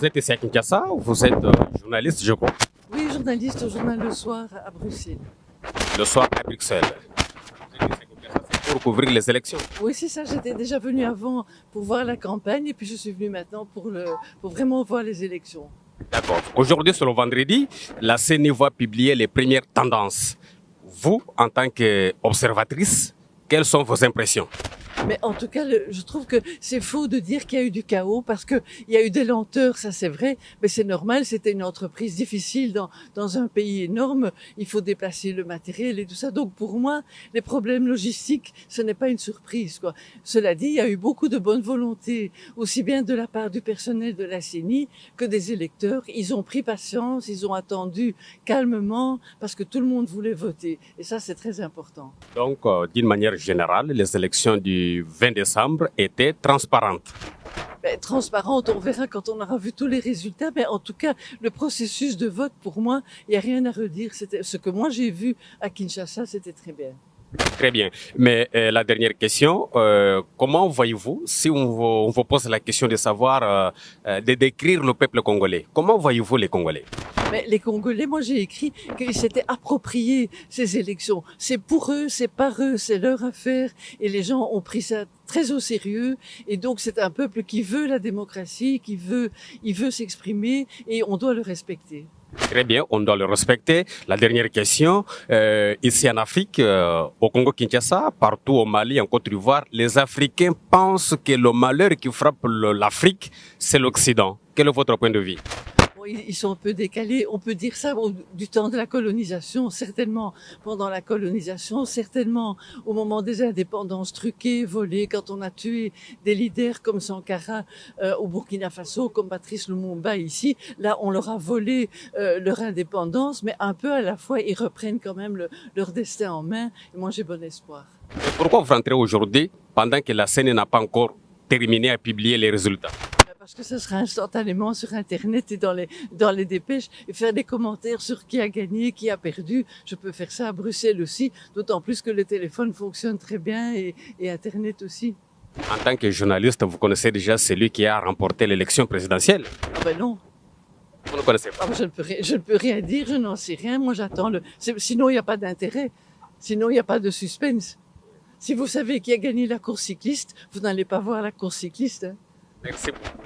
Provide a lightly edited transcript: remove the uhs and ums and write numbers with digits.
Vous êtes ici à Kinshasa, vous êtes journaliste, je crois. Oui, journaliste au journal Le Soir à Bruxelles. Le soir à Bruxelles. Vous êtes ici à Kinshasa, c'est pour couvrir les élections. Oui, c'est ça, j'étais déjà venue avant pour voir la campagne et puis je suis venue maintenant pour vraiment voir les élections. D'accord. Aujourd'hui, c'est le vendredi, la CENI va publier les premières tendances. Vous, en tant qu'observatrice, quelles sont vos impressions? Mais en tout cas, je trouve que c'est faux de dire qu'il y a eu du chaos parce que il y a eu des lenteurs, ça c'est vrai, mais c'est normal, c'était une entreprise difficile dans un pays énorme, il faut déplacer le matériel et tout ça. Donc pour moi, les problèmes logistiques, ce n'est pas une surprise, quoi. Cela dit, il y a eu beaucoup de bonne volonté, aussi bien de la part du personnel de la CENI que des électeurs. Ils ont pris patience, ils ont attendu calmement parce que tout le monde voulait voter. Et ça, c'est très important. Donc, d'une manière générale, les élections du 20 décembre étaient transparentes. Transparente, on verra quand on aura vu tous les résultats, mais en tout cas, le processus de vote, pour moi, il n'y a rien à redire. C'était ce que moi j'ai vu à Kinshasa, c'était très bien. Très bien. Mais la dernière question, comment voyez-vous, si on vous pose la question de savoir, de décrire le peuple congolais, comment voyez-vous les Congolais? Mais les Congolais, moi j'ai écrit qu'ils s'étaient appropriés ces élections. C'est pour eux, c'est par eux, c'est leur affaire. Et les gens ont pris ça très au sérieux. Et donc c'est un peuple qui veut la démocratie, il veut s'exprimer et on doit le respecter. Très bien, on doit le respecter. La dernière question, ici en Afrique, au Congo-Kinshasa, partout au Mali, en Côte d'Ivoire, les Africains pensent que le malheur qui frappe l'Afrique, c'est l'Occident. Quel est votre point de vue? Ils sont un peu décalés. On peut dire ça du temps de la colonisation, certainement pendant la colonisation, certainement au moment des indépendances truquées, volées, quand on a tué des leaders comme Sankara au Burkina Faso, comme Patrice Lumumba ici. Là, on leur a volé leur indépendance, mais un peu à la fois, ils reprennent quand même leur destin en main. Et moi, j'ai bon espoir. Et pourquoi vous rentrez aujourd'hui pendant que la CENI n'a pas encore terminé à publier les résultats? Parce que ça sera instantanément sur Internet et dans les dépêches et faire des commentaires sur qui a gagné, qui a perdu. Je peux faire ça à Bruxelles aussi, d'autant plus que le téléphone fonctionne très bien et Internet aussi. En tant que journaliste, vous connaissez déjà celui qui a remporté l'élection présidentielle? Ah ben non. Vous ne connaissez pas? Ah ben je ne peux rien dire, je n'en sais rien. Moi j'attends sinon il n'y a pas d'intérêt. Sinon il n'y a pas de suspense. Si vous savez qui a gagné la course cycliste, vous n'allez pas voir la course cycliste. Hein. Merci beaucoup.